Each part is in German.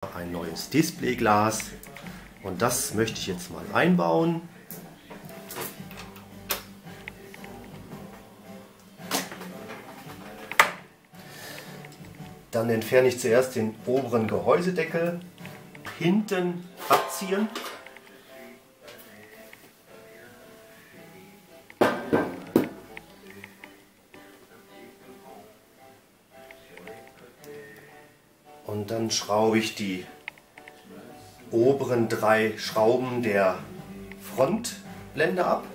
ein neues Displayglas und das möchte ich jetzt mal einbauen. Dann entferne ich zuerst den oberen Gehäusedeckel, hinten abziehen. Und dann schraube ich die oberen 3 Schrauben der Frontblende ab.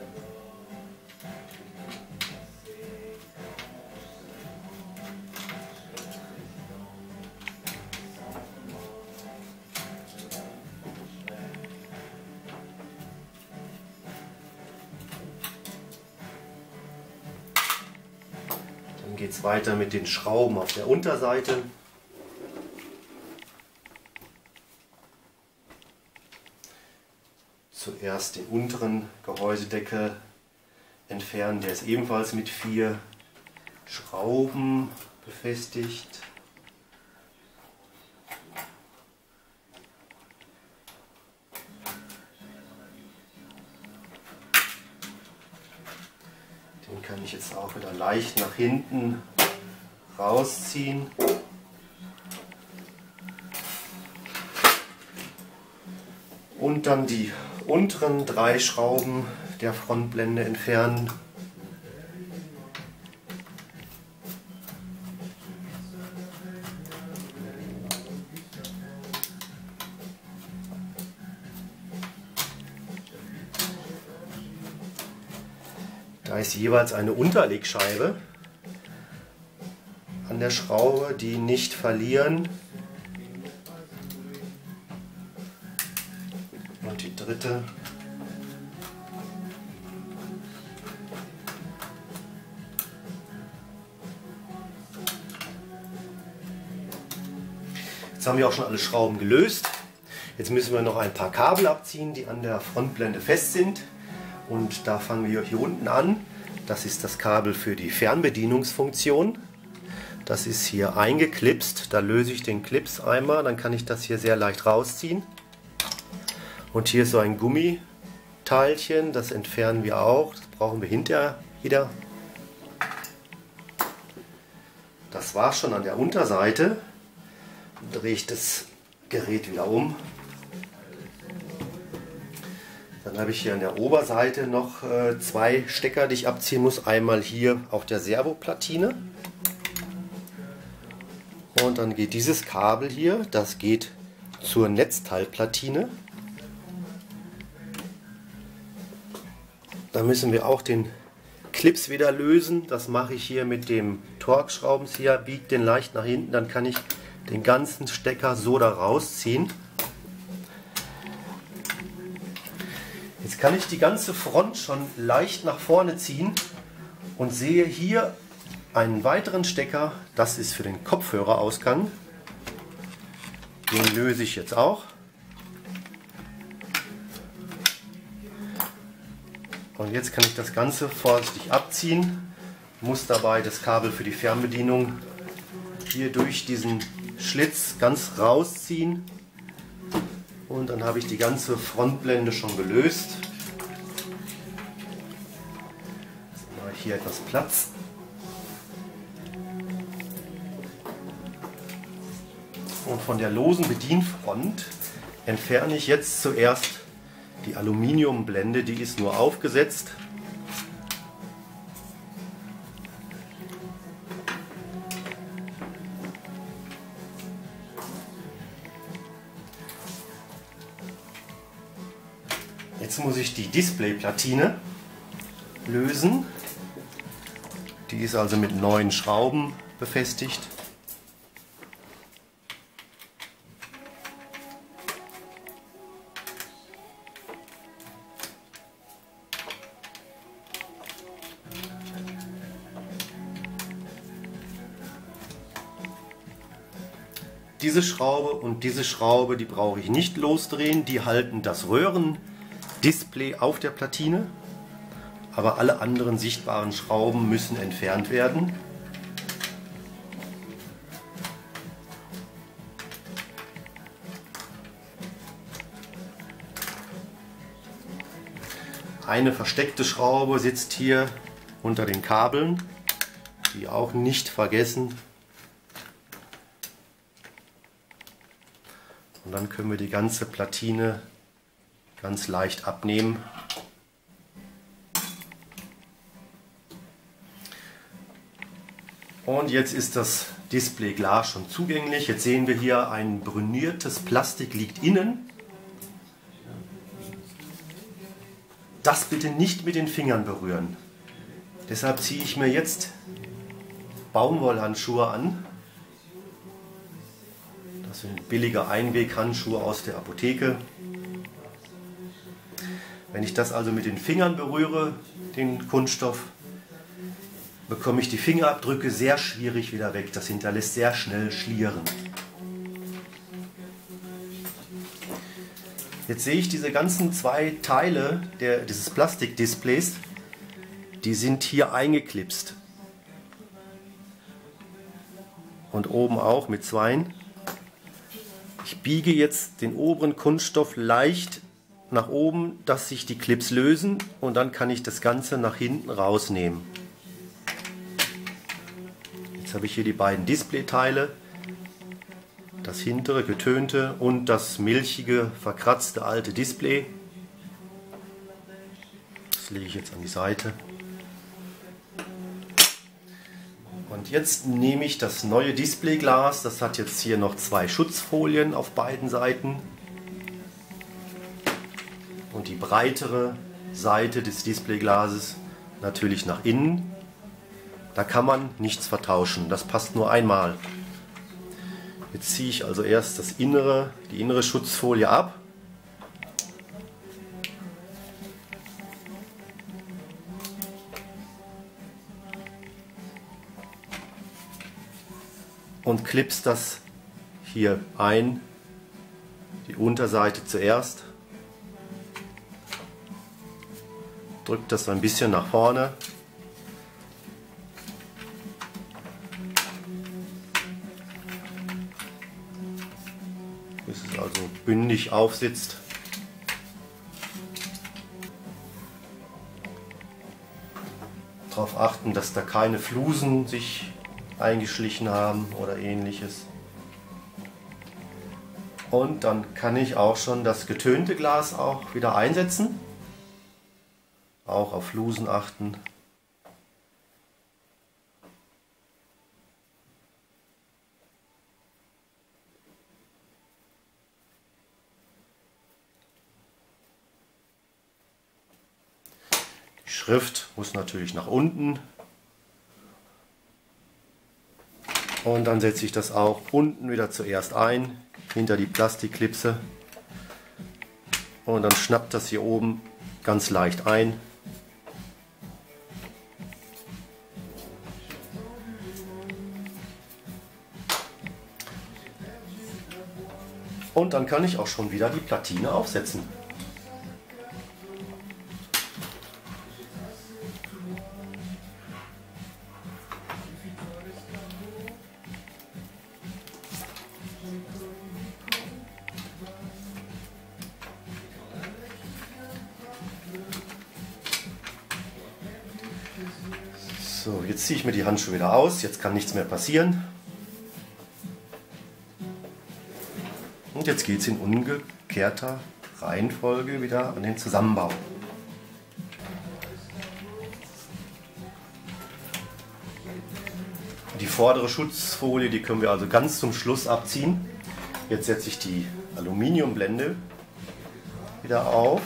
Dann geht es weiter mit den Schrauben auf der Unterseite. Zuerst den unteren Gehäusedeckel entfernen, der ist ebenfalls mit 4 Schrauben befestigt. Den kann ich jetzt auch wieder leicht nach hinten rausziehen. Und dann die unteren 3 Schrauben der Frontblende entfernen. Da ist jeweils eine Unterlegscheibe an der Schraube, die nicht verlieren. Und die dritte. Jetzt haben wir auch schon alle Schrauben gelöst. Jetzt müssen wir noch ein paar Kabel abziehen, die an der Frontblende fest sind. Und da fangen wir hier unten an. Das ist das Kabel für die Fernbedienungsfunktion. Das ist hier eingeklipst. Da löse ich den Clips einmal, dann kann ich das hier sehr leicht rausziehen. Und hier ist so ein Gummiteilchen, das entfernen wir auch, das brauchen wir hinterher wieder. Das war schon an der Unterseite. Dann drehe ich das Gerät wieder um. Dann habe ich hier an der Oberseite noch 2 Stecker, die ich abziehen muss. Einmal hier auf der Servoplatine. Und dann geht dieses Kabel hier, das geht zur Netzteilplatine. Da müssen wir auch den Clips wieder lösen. Das mache ich hier mit dem Torx-Schraubenzieher. Biege den leicht nach hinten, dann kann ich den ganzen Stecker so da rausziehen. Jetzt kann ich die ganze Front schon leicht nach vorne ziehen und sehe hier einen weiteren Stecker. Das ist für den Kopfhörerausgang. Den löse ich jetzt auch. Und jetzt kann ich das Ganze vorsichtig abziehen, muss dabei das Kabel für die Fernbedienung hier durch diesen Schlitz ganz rausziehen. Und dann habe ich die ganze Frontblende schon gelöst. Jetzt mache ich hier etwas Platz. Und von der losen Bedienfront entferne ich jetzt zuerst die Aluminiumblende, die ist nur aufgesetzt. Jetzt muss ich die Displayplatine lösen. Die ist also mit 9 Schrauben befestigt. Diese Schraube und diese Schraube, die brauche ich nicht losdrehen, die halten das Röhrendisplay auf der Platine, aber alle anderen sichtbaren Schrauben müssen entfernt werden. Eine versteckte Schraube sitzt hier unter den Kabeln, die auch nicht vergessen. Und dann können wir die ganze Platine ganz leicht abnehmen. Und jetzt ist das Displayglas schon zugänglich. Jetzt sehen wir hier, ein brüniertes Plastik liegt innen. Das bitte nicht mit den Fingern berühren. Deshalb ziehe ich mir jetzt Baumwollhandschuhe an. Das sind billige Einweghandschuhe aus der Apotheke. Wenn ich das also mit den Fingern berühre, den Kunststoff, bekomme ich die Fingerabdrücke sehr schwierig wieder weg. Das hinterlässt sehr schnell Schlieren. Jetzt sehe ich diese ganzen zwei Teile dieses Plastikdisplays, die sind hier eingeklipst. Und oben auch mit zweien. Ich biege jetzt den oberen Kunststoff leicht nach oben, dass sich die Clips lösen und dann kann ich das Ganze nach hinten rausnehmen. Jetzt habe ich hier die beiden Displayteile, das hintere getönte und das milchige, verkratzte alte Display. Das lege ich jetzt an die Seite. Und jetzt nehme ich das neue Displayglas, das hat jetzt hier noch zwei Schutzfolien auf beiden Seiten. Und die breitere Seite des Displayglases natürlich nach innen. Da kann man nichts vertauschen, das passt nur einmal. Jetzt ziehe ich also erst die innere Schutzfolie ab. Und klipse das hier ein, die Unterseite zuerst. Drückt das so ein bisschen nach vorne. Bis es also bündig aufsitzt. Darauf achten, dass da keine Flusen sich eingeschlichen haben oder ähnliches. Und dann kann ich auch schon das getönte Glas auch wieder einsetzen. Auch auf Flusen achten. Die Schrift muss natürlich nach unten. Und dann setze ich das auch unten wieder zuerst ein, hinter die Plastikklipse. Und dann schnappt das hier oben ganz leicht ein. Und dann kann ich auch schon wieder die Platine aufsetzen. So, jetzt ziehe ich mir die Handschuhe wieder aus, jetzt kann nichts mehr passieren. Und jetzt geht es in umgekehrter Reihenfolge wieder an den Zusammenbau. Die vordere Schutzfolie, die können wir also ganz zum Schluss abziehen. Jetzt setze ich die Aluminiumblende wieder auf.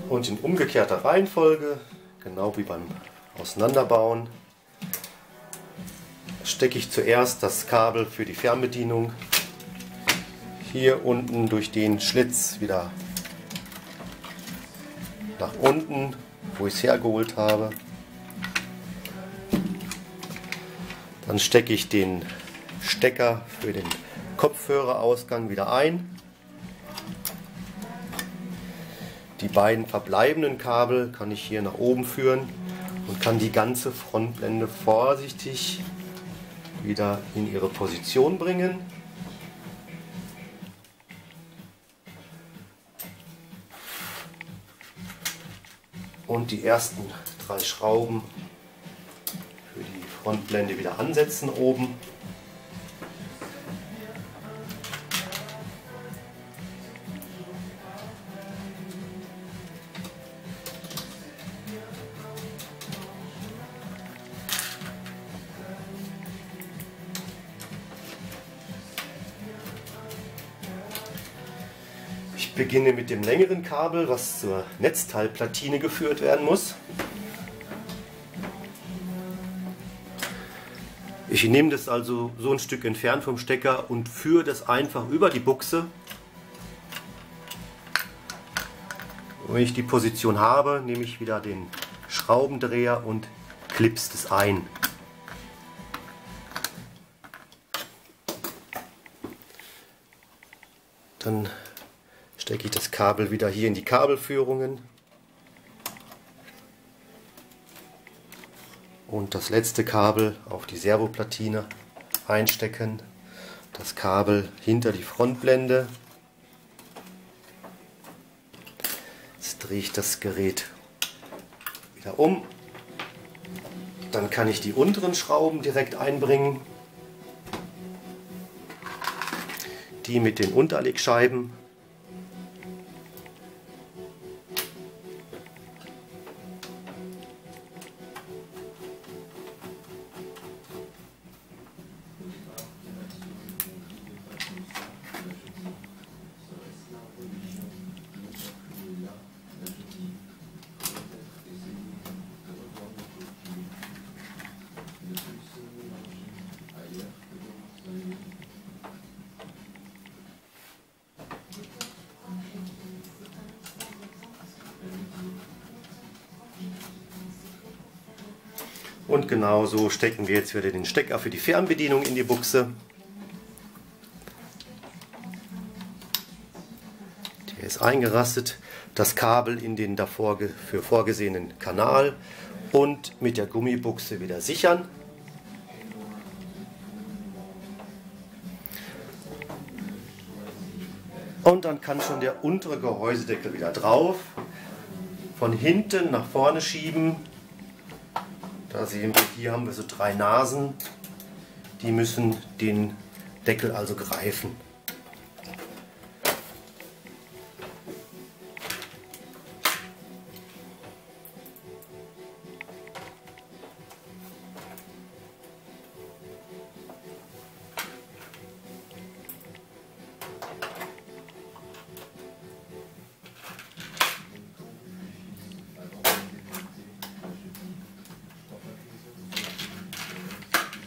Und in umgekehrter Reihenfolge, genau wie beim Auseinanderbauen, stecke ich zuerst das Kabel für die Fernbedienung hier unten durch den Schlitz wieder nach unten, wo ich es hergeholt habe. Dann stecke ich den Stecker für den Kopfhörerausgang wieder ein. Die beiden verbleibenden Kabel kann ich hier nach oben führen und kann die ganze Frontblende vorsichtig wieder in ihre Position bringen. Und die ersten 3 Schrauben für die Frontblende wieder ansetzen oben. Ich beginne mit dem längeren Kabel, was zur Netzteilplatine geführt werden muss. Ich nehme das also so ein Stück entfernt vom Stecker und führe das einfach über die Buchse. Und wenn ich die Position habe, nehme ich wieder den Schraubendreher und klipse das ein. Dann stecke ich das Kabel wieder hier in die Kabelführungen. Und das letzte Kabel auf die Servoplatine einstecken. Das Kabel hinter die Frontblende. Jetzt drehe ich das Gerät wieder um. Dann kann ich die unteren Schrauben direkt einbringen. Die mit den Unterlegscheiben. Und genauso stecken wir jetzt wieder den Stecker für die Fernbedienung in die Buchse. Der ist eingerastet. Das Kabel in den davor für vorgesehenen Kanal und mit der Gummibuchse wieder sichern. Und dann kann schon der untere Gehäusedeckel wieder drauf. Von hinten nach vorne schieben. Da sehen wir, hier haben wir so 3 Nasen, die müssen den Deckel also greifen.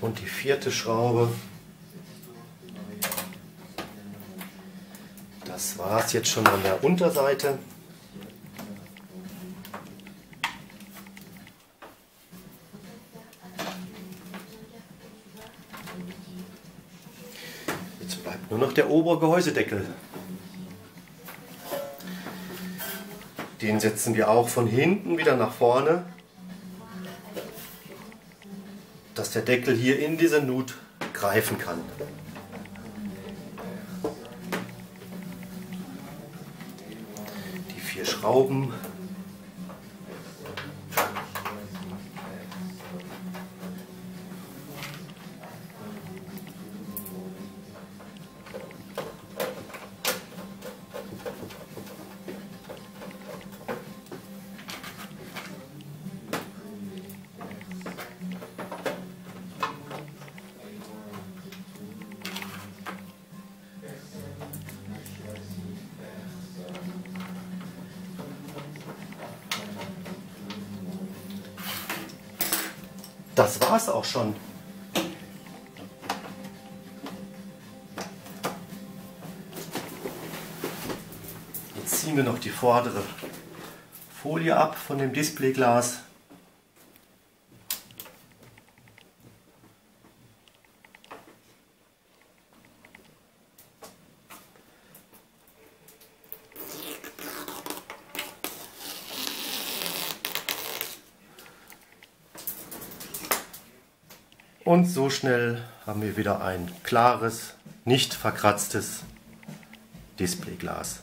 Und die 4. Schraube. Das war es jetzt schon an der Unterseite. Jetzt bleibt nur noch der obere Gehäusedeckel. Den setzen wir auch von hinten wieder nach vorne, dass der Deckel hier in diese Nut greifen kann. Die 4 Schrauben. Das war's auch schon. Jetzt ziehen wir noch die vordere Folie ab von dem Displayglas. Und so schnell haben wir wieder ein klares, nicht verkratztes Displayglas.